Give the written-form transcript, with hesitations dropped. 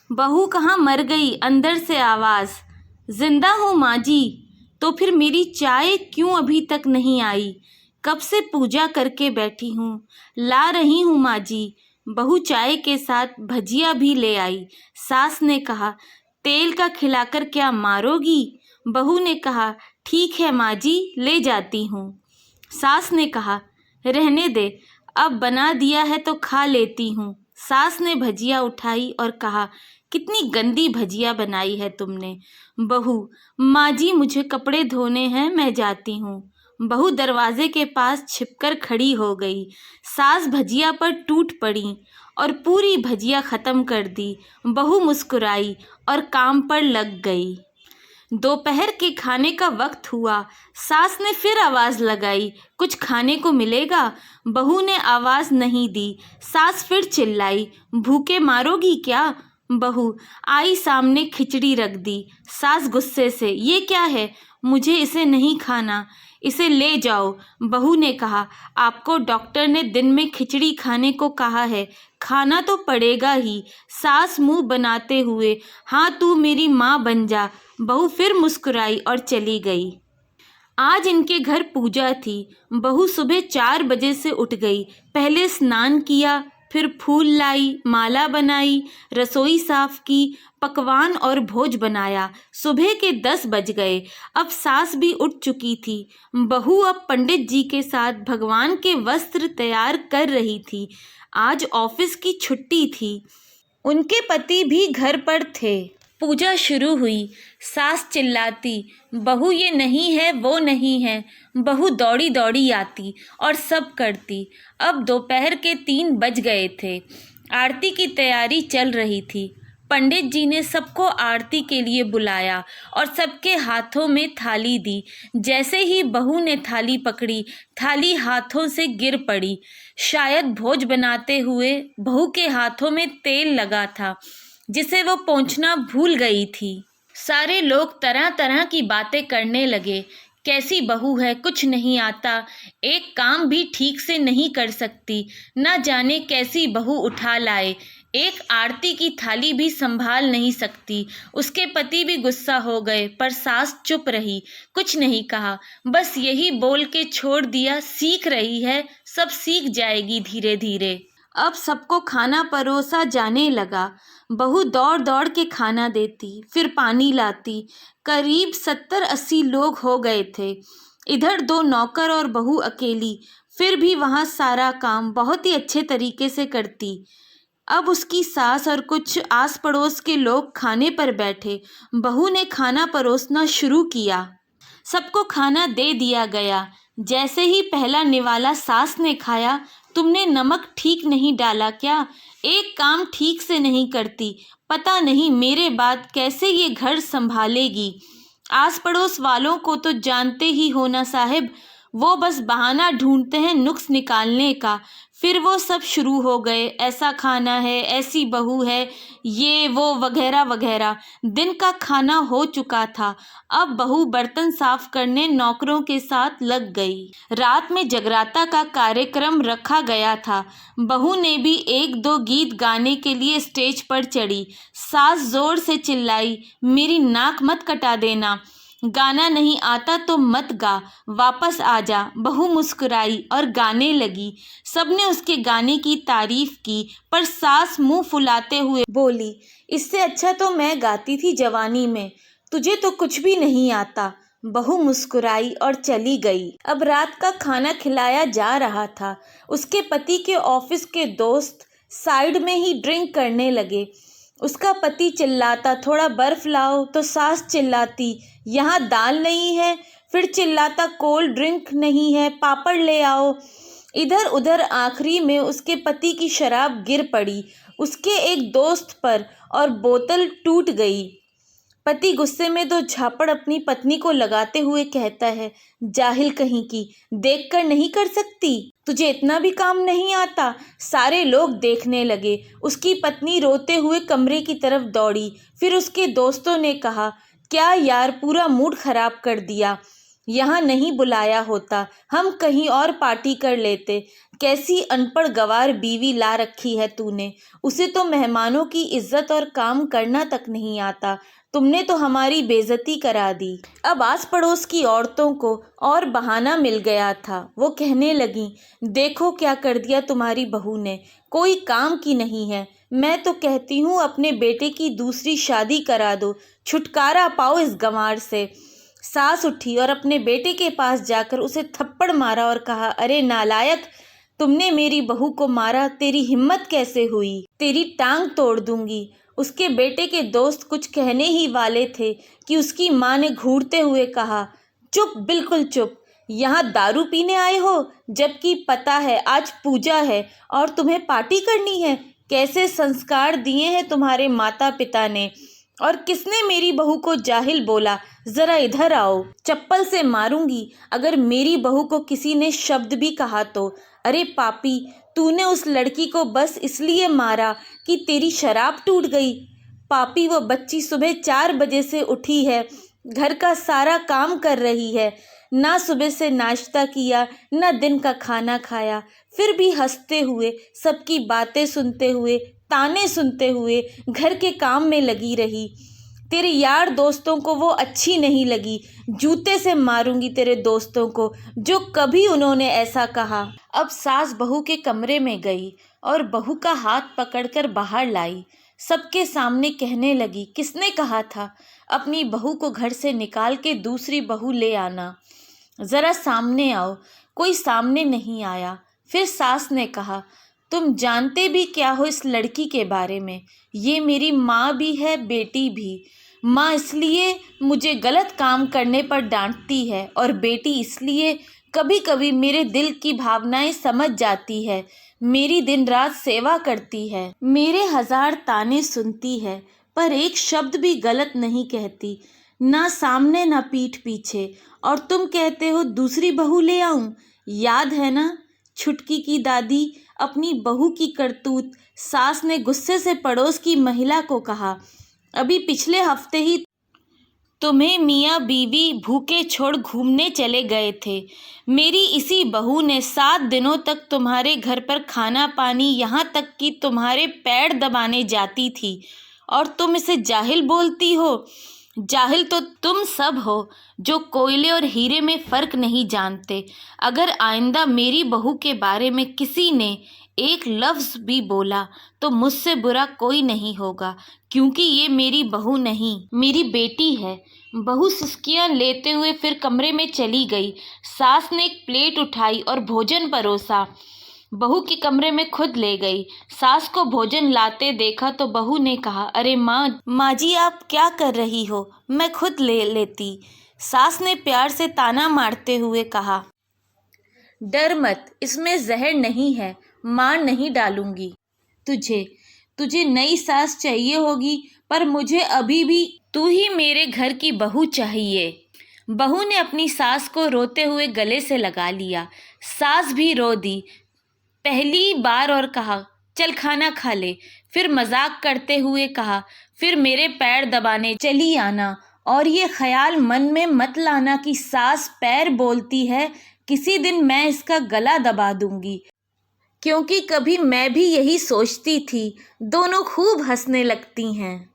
बहू कहाँ मर गई, अंदर से आवाज़। जिंदा हूँ माँ जी। तो फिर मेरी चाय क्यों अभी तक नहीं आई? कब से पूजा करके बैठी हूँ, ला रही हूँ माँ जी। बहू चाय के साथ भजिया भी ले आई। सास ने कहा, तेल का खिलाकर क्या मारोगी? बहू ने कहा, ठीक है माँ जी, ले जाती हूँ। सास ने कहा, रहने दे, अब बना दिया है तो खा लेती हूँ। सास ने भजिया उठाई और कहा, कितनी गंदी भजिया बनाई है तुमने। बहू, माँ जी मुझे कपड़े धोने हैं, मैं जाती हूँ। बहू दरवाजे के पास छिपकर खड़ी हो गई। सास भजिया पर टूट पड़ी और पूरी भजिया ख़त्म कर दी। बहू मुस्कुराई और काम पर लग गई। दोपहर के खाने का वक्त हुआ। सास ने फिर आवाज़ लगाई, कुछ खाने को मिलेगा? बहू ने आवाज़ नहीं दी। सास फिर चिल्लाई, भूखे मारोगी क्या? बहू आई सामने खिचड़ी रख दी। सास गुस्से से, ये क्या है? मुझे इसे नहीं खाना, इसे ले जाओ। बहू ने कहा, आपको डॉक्टर ने दिन में खिचड़ी खाने को कहा है, खाना तो पड़ेगा ही। सास मुंह बनाते हुए, हाँ तू मेरी माँ बन जा। बहू फिर मुस्कुराई और चली गई। आज इनके घर पूजा थी। बहू सुबह 4 बजे से उठ गई। पहले स्नान किया, फिर फूल लाई, माला बनाई, रसोई साफ की, पकवान और भोज बनाया। सुबह के 10 बज गए। अब सास भी उठ चुकी थी। बहू अब पंडित जी के साथ भगवान के वस्त्र तैयार कर रही थी। आज ऑफिस की छुट्टी थी। उनके पति भी घर पर थे। पूजा शुरू हुई। सास चिल्लाती, बहू ये नहीं है, वो नहीं है। बहू दौड़ी दौड़ी आती और सब करती। अब दोपहर के 3 बज गए थे। आरती की तैयारी चल रही थी। पंडित जी ने सबको आरती के लिए बुलाया और सबके हाथों में थाली दी। जैसे ही बहू ने थाली पकड़ी, थाली हाथों से गिर पड़ी। शायद भोज बनाते हुए बहू के हाथों में तेल लगा था, जिसे वो पोंछना भूल गई थी। सारे लोग तरह तरह की बातें करने लगे। कैसी बहू है, कुछ नहीं आता, एक काम भी ठीक से नहीं कर सकती, न जाने कैसी बहू उठा लाए, एक आरती की थाली भी संभाल नहीं सकती। उसके पति भी गुस्सा हो गए, पर सास चुप रही, कुछ नहीं कहा, बस यही बोल के छोड़ दिया, सीख रही है, सब सीख जाएगी धीरे धीरे। अब सबको खाना परोसा जाने लगा। बहू दौड़ दौड़ के खाना देती, फिर पानी लाती। करीब 70-80 लोग हो गए थे। इधर 2 नौकर और बहू अकेली, फिर भी वहाँ सारा काम बहुत ही अच्छे तरीके से करती। अब उसकी सास और कुछ आस पड़ोस के लोग खाने पर बैठे। बहू ने खाना परोसना शुरू किया। सबको खाना दे दिया गया। जैसे ही पहला निवाला सास ने खाया, तुमने नमक ठीक नहीं डाला क्या? एक काम ठीक से नहीं करती, पता नहीं मेरे बाद कैसे ये घर संभालेगी। आस पड़ोस वालों को तो जानते ही हो ना साहिब, वो बस बहाना ढूंढते हैं नुक्स निकालने का। फिर वो सब शुरू हो गए, ऐसा खाना है, ऐसी बहू है, ये वो वगैरह वगैरह। दिन का खाना हो चुका था। अब बहू बर्तन साफ करने नौकरों के साथ लग गई। रात में जगराता का कार्यक्रम रखा गया था। बहू ने भी 1-2 गीत गाने के लिए स्टेज पर चढ़ी। सास जोर से चिल्लाई, मेरी नाक मत कटा देना, गाना नहीं आता तो मत गा, वापस आ जा। बहू मुस्कुराई और गाने लगी। सबने उसके गाने की तारीफ की, पर सास मुंह फुलाते हुए बोली, इससे अच्छा तो मैं गाती थी जवानी में, तुझे तो कुछ भी नहीं आता। बहू मुस्कुराई और चली गई। अब रात का खाना खिलाया जा रहा था। उसके पति के ऑफिस के दोस्त साइड में ही ड्रिंक करने लगे। उसका पति चिल्लाता, थोड़ा बर्फ लाओ, तो सास चिल्लाती, यहाँ दाल नहीं है, फिर चिल्लाता, कोल्ड ड्रिंक नहीं है, पापड़ ले आओ। इधर उधर आखिरी में उसके पति की शराब गिर पड़ी उसके एक दोस्त पर और बोतल टूट गई। पति गुस्से में 2 झापड़ अपनी पत्नी को लगाते हुए कहता है, जाहिल कहीं की, देखकर नहीं कर सकती, तुझे इतना भी काम नहीं आता। सारे लोग देखने लगे। उसकी पत्नी रोते हुए कमरे की तरफ दौड़ी। फिर उसके दोस्तों ने कहा, क्या यार, पूरा मूड खराब कर दिया। यहाँ नहीं बुलाया होता, हम कहीं और पार्टी कर लेते। कैसी अनपढ़ गंवार बीवी ला रखी है तूने, उसे तो मेहमानों की इज्जत और काम करना तक नहीं आता। तुमने तो हमारी बेइज्जती करा दी। अब आस पड़ोस की औरतों को और बहाना मिल गया था। वो कहने लगीं, देखो क्या कर दिया तुम्हारी बहू ने, कोई काम की नहीं है। मैं तो कहती हूँ अपने बेटे की दूसरी शादी करा दो, छुटकारा पाओ इस गंवार से। सास उठी और अपने बेटे के पास जाकर उसे थप्पड़ मारा और कहा, अरे नालायक, तुमने मेरी बहू को मारा, तेरी हिम्मत कैसे हुई, तेरी टांग तोड़ दूंगी। उसके बेटे के दोस्त कुछ कहने ही वाले थे कि उसकी माँ ने घूरते हुए कहा, चुप, बिल्कुल चुप, यहाँ दारू पीने आए हो, जबकि पता है आज पूजा है और तुम्हें पार्टी करनी है। कैसे संस्कार दिए हैं तुम्हारे माता पिता ने, और किसने मेरी बहू को जाहिल बोला, जरा इधर आओ, चप्पल से मारूंगी अगर मेरी बहू को किसी ने शब्द भी कहा तो। अरे पापी, तूने उस लड़की को बस इसलिए मारा कि तेरी शराब टूट गई। पापी, वो बच्ची सुबह 4 बजे से उठी है, घर का सारा काम कर रही है, ना सुबह से नाश्ता किया, ना दिन का खाना खाया, फिर भी हंसते हुए, सबकी बातें सुनते हुए, ताने सुनते हुए घर के काम में लगी रही। तेरे यार दोस्तों को वो अच्छी नहीं लगी, जूते से मारूंगी तेरे दोस्तों को जो कभी उन्होंने ऐसा कहा। अब सास बहू के कमरे में गई और बहू का हाथ पकड़कर बाहर लाई। सबके सामने कहने लगी, किसने कहा था अपनी बहू को घर से निकाल के दूसरी बहू ले आना, ज़रा सामने आओ। कोई सामने नहीं आया। फिर सास ने कहा, तुम जानते भी क्या हो इस लड़की के बारे में, ये मेरी माँ भी है, बेटी भी। माँ इसलिए मुझे गलत काम करने पर डांटती है और बेटी इसलिए कभी कभी मेरे दिल की भावनाएं समझ जाती है, मेरी दिन रात सेवा करती है, मेरे 1000 ताने सुनती है, पर एक शब्द भी गलत नहीं कहती, ना सामने ना पीठ पीछे। और तुम कहते हो दूसरी बहू ले आऊं? याद है ना छुटकी की दादी, अपनी बहू की करतूत। सास ने गुस्से से पड़ोस की महिला को कहा, अभी पिछले हफ्ते ही तुम्हें मियाँ बीवी भूखे छोड़ घूमने चले गए थे। मेरी इसी बहू ने 7 दिनों तक तुम्हारे घर पर खाना पानी, यहाँ तक कि तुम्हारे पैर दबाने जाती थी, और तुम इसे जाहिल बोलती हो। जाहिल तो तुम सब हो जो कोयले और हीरे में फ़र्क नहीं जानते। अगर आइंदा मेरी बहू के बारे में किसी ने एक लफ्ज़ भी बोला तो मुझसे बुरा कोई नहीं होगा, क्योंकि ये मेरी बहू नहीं, मेरी बेटी है। बहू सिसकियां लेते हुए फिर कमरे में चली गई। सास ने एक प्लेट उठाई और भोजन परोसा, बहू के कमरे में खुद ले गई। सास को भोजन लाते देखा तो बहू ने कहा, अरे माँ जी, आप क्या कर रही हो, मैं खुद ले लेती। सास ने प्यार से ताना मारते हुए कहा, डर मत, इसमें जहर नहीं है, मार नहीं डालूंगी तुझे नई सास चाहिए होगी, पर मुझे अभी भी तू ही मेरे घर की बहू चाहिए। बहू ने अपनी सास को रोते हुए गले से लगा लिया। सास भी रो दी पहली बार और कहा, चल खाना खा ले। फिर मजाक करते हुए कहा, फिर मेरे पैर दबाने चली आना, और ये ख्याल मन में मत लाना कि सास पैर बोलती है, किसी दिन मैं इसका गला दबा दूंगी। क्योंकि कभी मैं भी यही सोचती थी। दोनों खूब हंसने लगती हैं।